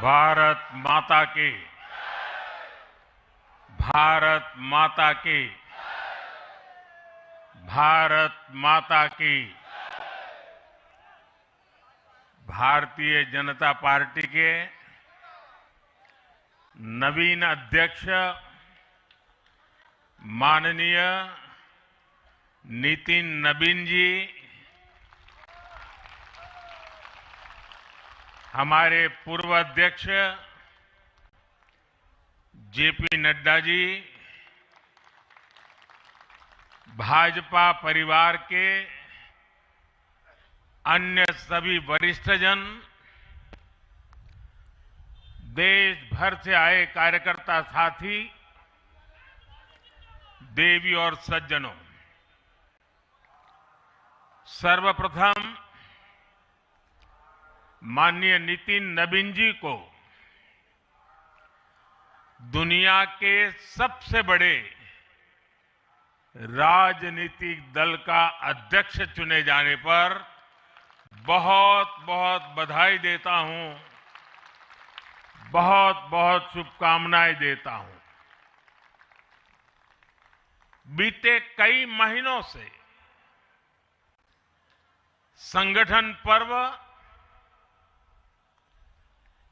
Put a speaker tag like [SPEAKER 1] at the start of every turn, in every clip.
[SPEAKER 1] भारत माता की, भारत माता की, भारत माता की। भारतीय जनता पार्टी के नवीन अध्यक्ष माननीय नितिन नबीन जी, हमारे पूर्व अध्यक्ष जेपी नड्डा जी, भाजपा परिवार के अन्य सभी वरिष्ठजन, देश भर से आए कार्यकर्ता साथी, देवी और सज्जनों, सर्वप्रथम माननीय नितिन नबीन जी को दुनिया के सबसे बड़े राजनीतिक दल का अध्यक्ष चुने जाने पर बहुत बहुत बधाई देता हूं, बहुत बहुत शुभकामनाएं देता हूं। बीते कई महीनों से संगठन पर्व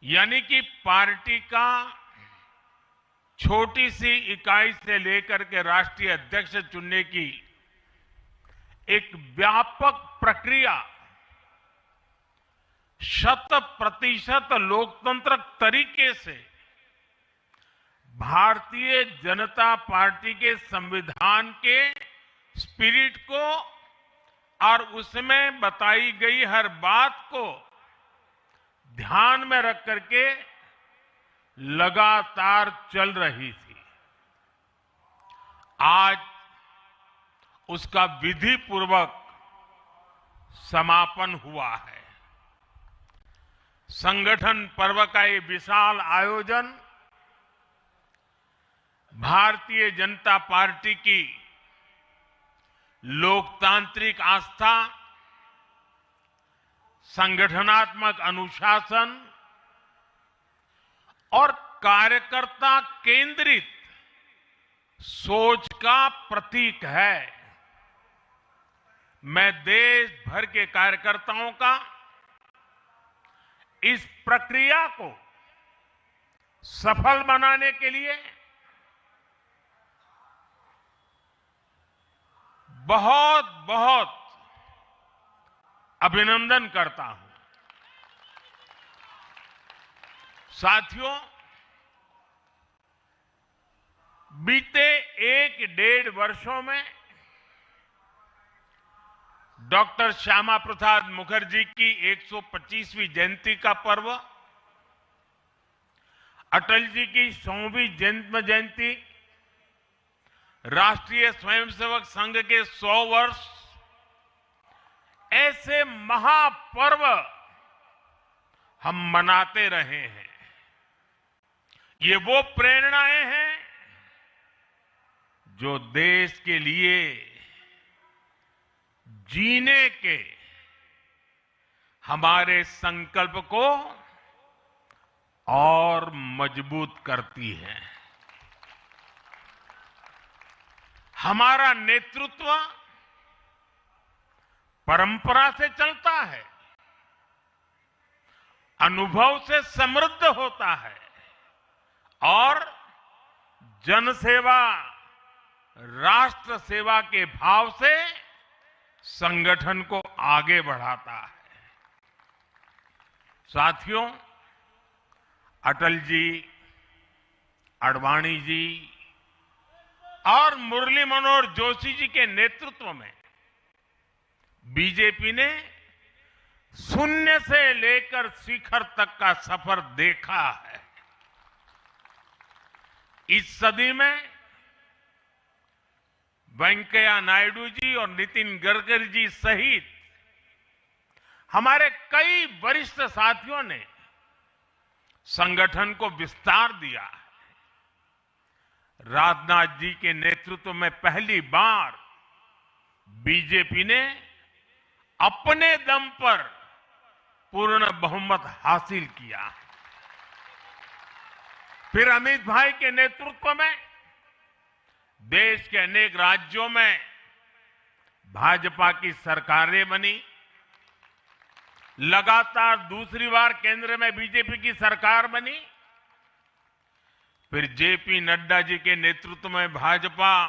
[SPEAKER 1] यानी कि पार्टी का छोटी सी इकाई से लेकर के राष्ट्रीय अध्यक्ष चुनने की एक व्यापक प्रक्रिया 100% लोकतंत्र तरीके से भारतीय जनता पार्टी के संविधान के स्पिरिट को और उसमें बताई गई हर बात को ध्यान में रख करके लगातार चल रही थी। आज उसका विधि पूर्वक समापन हुआ है। संगठन पर्व का ये विशाल आयोजन भारतीय जनता पार्टी की लोकतांत्रिक आस्था, संगठनात्मक अनुशासन और कार्यकर्ता केंद्रित सोच का प्रतीक है। मैं देश भर के कार्यकर्ताओं का इस प्रक्रिया को सफल बनाने के लिए बहुत बहुत अभिनंदन करता हूं। साथियों, बीते 1-1.5 वर्षों में डॉक्टर श्यामा प्रसाद मुखर्जी की 125वीं जयंती का पर्व, अटल जी की 100वीं जन्म जयंती, राष्ट्रीय स्वयंसेवक संघ के 100 वर्ष, ऐसे महापर्व हम मनाते रहे हैं। ये वो प्रेरणाएं हैं जो देश के लिए जीने के हमारे संकल्प को और मजबूत करती है। हमारा नेतृत्व परंपरा से चलता है, अनुभव से समृद्ध होता है और जनसेवा, राष्ट्र सेवा के भाव से संगठन को आगे बढ़ाता है। साथियों, अटल जी, आडवाणी जी और मुरली मनोहर जोशी जी के नेतृत्व में बीजेपी ने शून्य से लेकर शिखर तक का सफर देखा है। इस सदी में वेंकैया नायडू जी और नितिन गडकरी जी सहित हमारे कई वरिष्ठ साथियों ने संगठन को विस्तार दिया है। राजनाथ जी के नेतृत्व में पहली बार बीजेपी ने अपने दम पर पूर्ण बहुमत हासिल किया है। फिर अमित भाई के नेतृत्व में देश के अनेक राज्यों में भाजपा की सरकारें बनी। लगातार दूसरी बार केंद्र में बीजेपी की सरकार बनी। फिर जेपी नड्डा जी के नेतृत्व में भाजपा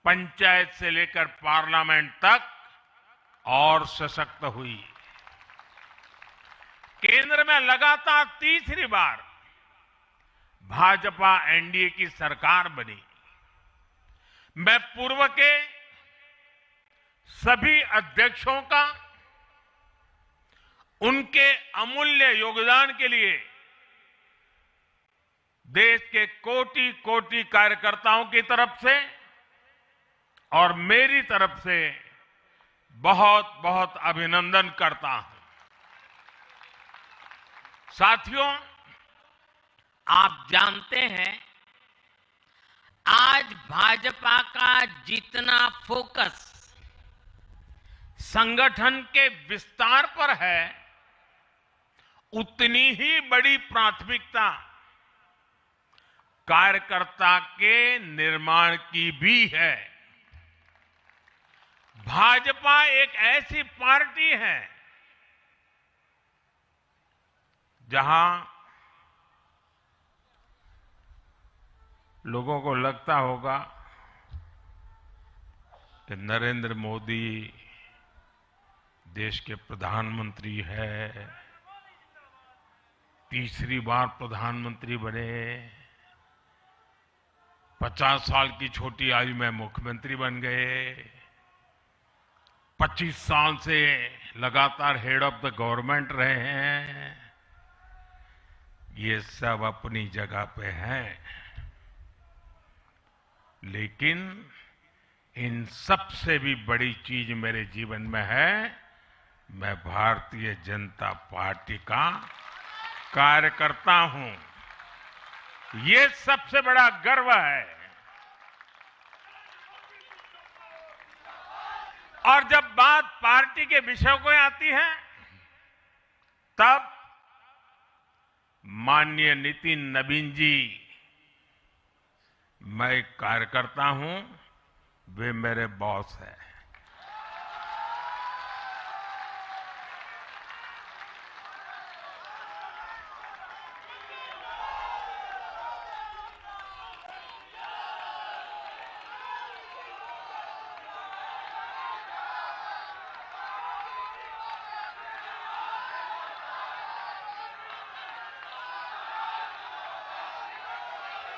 [SPEAKER 1] पंचायत से लेकर पार्लियामेंट तक और सशक्त हुई। केंद्र में लगातार तीसरी बार भाजपा एनडीए की सरकार बनी। मैं पूर्व के सभी अध्यक्षों का उनके अमूल्य योगदान के लिए देश के कोटि कोटि कार्यकर्ताओं की तरफ से और मेरी तरफ से बहुत बहुत अभिनंदन करता हूं। साथियों,
[SPEAKER 2] आप जानते हैं आज भाजपा का जितना फोकस
[SPEAKER 1] संगठन के विस्तार पर है, उतनी ही बड़ी प्राथमिकता कार्यकर्ता के निर्माण की भी है। भाजपा एक ऐसी पार्टी है जहां लोगों को लगता होगा कि नरेंद्र मोदी देश के प्रधानमंत्री है, तीसरी बार प्रधानमंत्री बने, 50 साल की छोटी आयु में मुख्यमंत्री बन गए, 25 साल से लगातार हेड ऑफ द गवर्नमेंट रहे हैं। ये सब अपनी जगह पे हैं, लेकिन इन सबसे भी बड़ी चीज मेरे जीवन में है, मैं भारतीय जनता पार्टी का कार्यकर्ता हूं। ये सबसे बड़ा गर्व है। और जब बात पार्टी के विषयों को आती है, तब माननीय नितिन नवीन जी, मैं एक कार्यकर्ता हूं, वे मेरे बॉस हैं।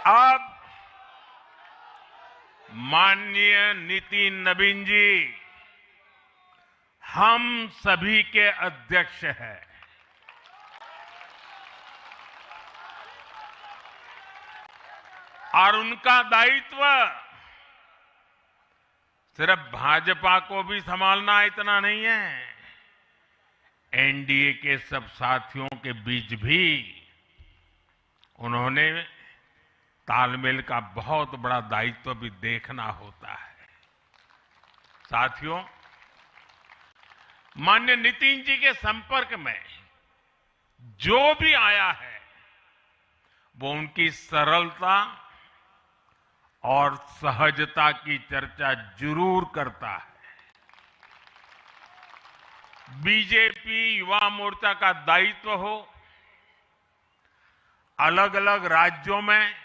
[SPEAKER 1] अब माननीय नितिन नवीन जी हम सभी के अध्यक्ष हैं। और उनका दायित्व सिर्फ भाजपा को भी संभालना इतना नहीं है, एनडीए के सब साथियों के बीच भी उन्होंने तालमेल का बहुत बड़ा दायित्व भी देखना होता है। साथियों, माननीय नितिन जी के संपर्क में जो भी आया है, वो उनकी सरलता और सहजता की चर्चा जरूर करता है। बीजेपी युवा मोर्चा का दायित्व हो, अलग अलग राज्यों में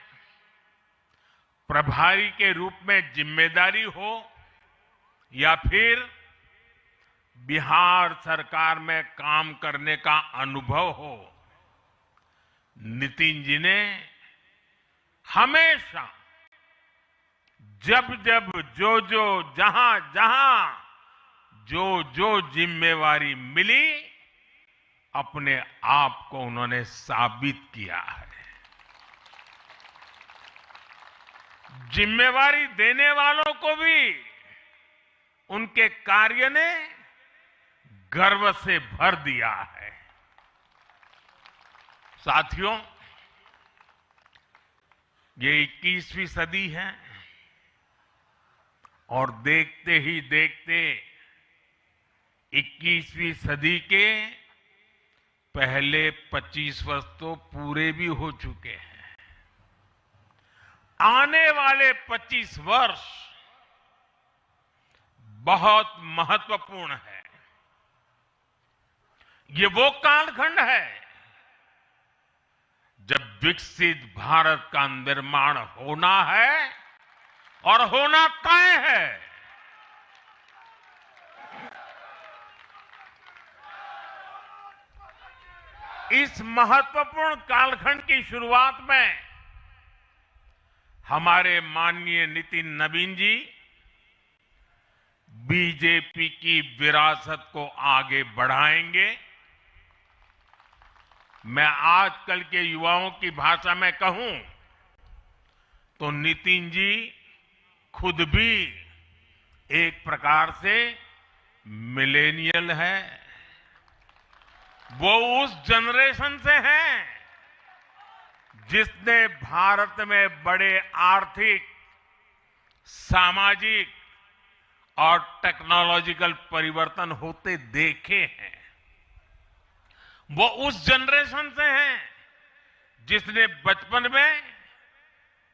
[SPEAKER 1] प्रभारी के रूप में जिम्मेदारी हो, या फिर बिहार सरकार में काम करने का अनुभव हो, नितिन जी ने हमेशा जब जब जो जहां जहां जो जिम्मेवारी मिली, अपने आप को उन्होंने साबित किया है। जिम्मेवारी देने वालों को भी उनके कार्य ने गर्व से भर दिया है। साथियों, ये 21वीं सदी है और देखते ही देखते 21वीं सदी के पहले 25 वर्ष तो पूरे भी हो चुके हैं। आने वाले 25 वर्ष बहुत महत्वपूर्ण है। ये वो कालखंड है जब विकसित भारत का निर्माण होना है और होना तय है। इस महत्वपूर्ण कालखंड की शुरुआत में हमारे माननीय नितिन नवीन जी बीजेपी की विरासत को आगे बढ़ाएंगे। मैं आजकल के युवाओं की भाषा में कहूं तो नितिन जी खुद भी एक प्रकार से मिलेनियल है। वो उस जनरेशन से हैं जिसने भारत में बड़े आर्थिक, सामाजिक और टेक्नोलॉजिकल परिवर्तन होते देखे हैं। वो उस जनरेशन से हैं जिसने बचपन में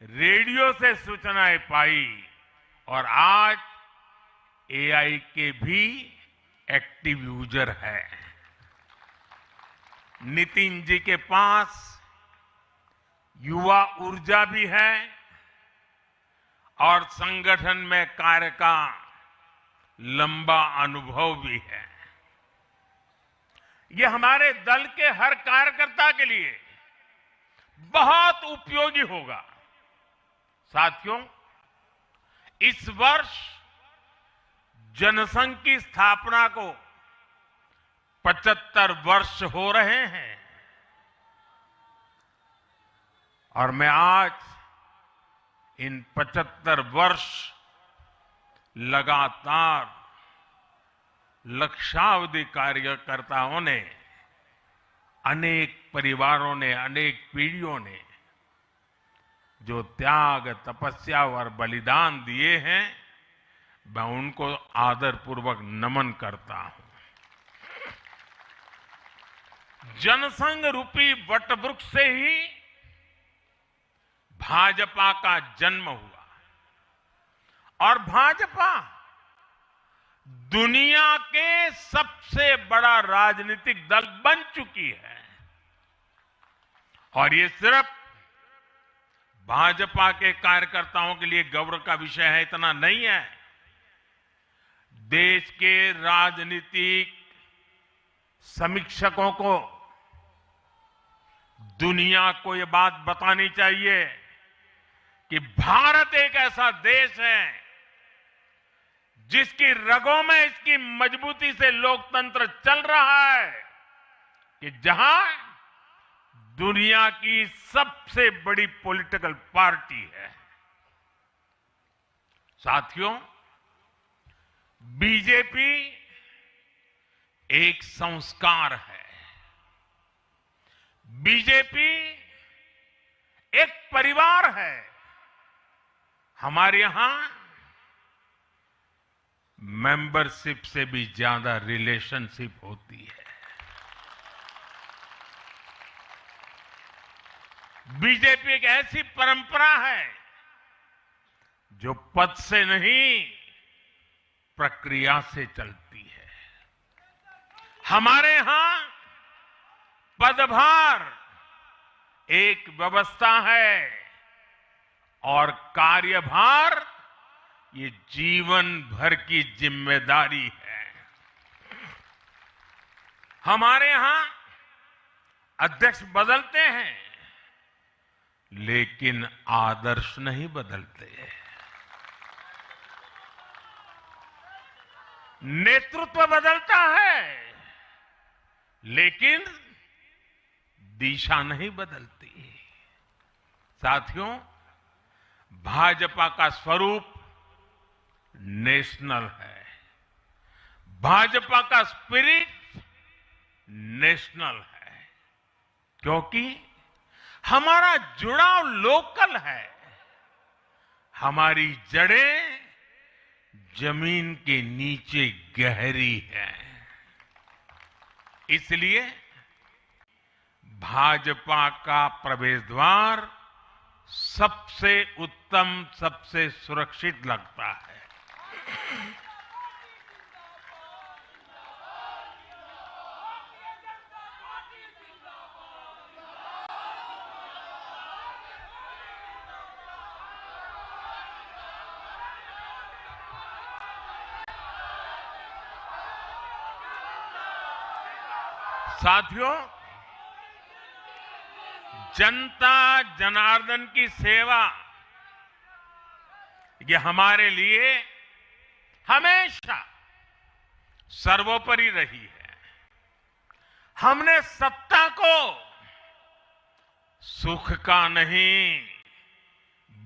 [SPEAKER 1] रेडियो से सूचनाएं पाई और आज एआई के भी एक्टिव यूजर है। नितिन जी के पास युवा ऊर्जा भी है और संगठन में कार्य का लंबा अनुभव भी है। ये हमारे दल के हर कार्यकर्ता के लिए बहुत उपयोगी होगा। साथियों, इस वर्ष जनसंघ की स्थापना को 75 वर्ष हो रहे हैं और मैं आज इन 75 वर्ष लगातार लक्षावधि कार्यकर्ताओं ने, अनेक परिवारों ने, अनेक पीढ़ियों ने जो त्याग, तपस्या और बलिदान दिए हैं, मैं उनको आदरपूर्वक नमन करता हूं। जनसंघ रूपी वटवृक्ष से ही भाजपा का जन्म हुआ और भाजपा दुनिया के सबसे बड़ा राजनीतिक दल बन चुकी है। और ये सिर्फ भाजपा के कार्यकर्ताओं के लिए गौरव का विषय है इतना नहीं है। देश के राजनीतिक समीक्षकों को दुनिया को ये बात बतानी चाहिए कि भारत एक ऐसा देश है जिसकी रगों में इसकी मजबूती से लोकतंत्र चल रहा है, कि जहां दुनिया की सबसे बड़ी पॉलिटिकल पार्टी है। साथियों, बीजेपी एक संस्कार है। बीजेपी एक परिवार है। हमारे यहां मेंबरशिप से भी ज्यादा रिलेशनशिप होती है। बीजेपी एक ऐसी परंपरा है जो पद से नहीं, प्रक्रिया से चलती है। हमारे यहां पदभार एक व्यवस्था है और कार्यभार ये जीवन भर की जिम्मेदारी है। हमारे यहां अध्यक्ष बदलते हैं लेकिन आदर्श नहीं बदलते। नेतृत्व बदलता है लेकिन दिशा नहीं बदलती। साथियों, भाजपा का स्वरूप नेशनल है। भाजपा का स्पिरिट नेशनल है, क्योंकि हमारा जुड़ाव लोकल है। हमारी जड़ें जमीन के नीचे गहरी है। इसलिए भाजपा का प्रवेश द्वार सबसे उत्तम, सबसे सुरक्षित लगता है। साथियों, जनता जनार्दन की सेवा ये हमारे लिए हमेशा सर्वोपरि रही है। हमने सत्ता को सुख का नहीं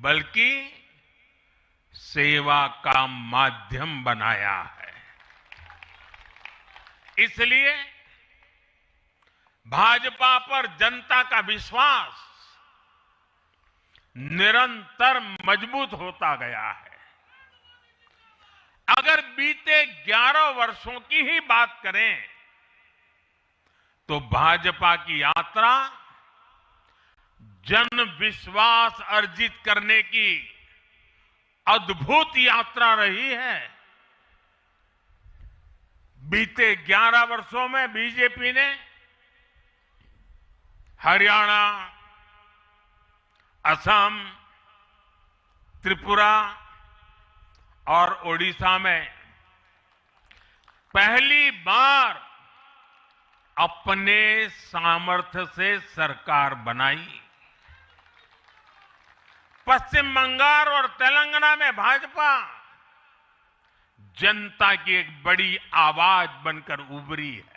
[SPEAKER 1] बल्कि सेवा का माध्यम बनाया है। इसलिए भाजपा पर जनता का विश्वास निरंतर मजबूत होता गया है। अगर बीते 11 वर्षों की ही बात करें तो भाजपा की यात्रा जन विश्वास अर्जित करने की अद्भुत यात्रा रही है। बीते 11 वर्षों में बीजेपी ने हरियाणा, असम, त्रिपुरा और ओडिशा में पहली बार अपने सामर्थ्य से सरकार बनाई। पश्चिम बंगाल और तेलंगाना में भाजपा जनता की एक बड़ी आवाज बनकर उभरी है।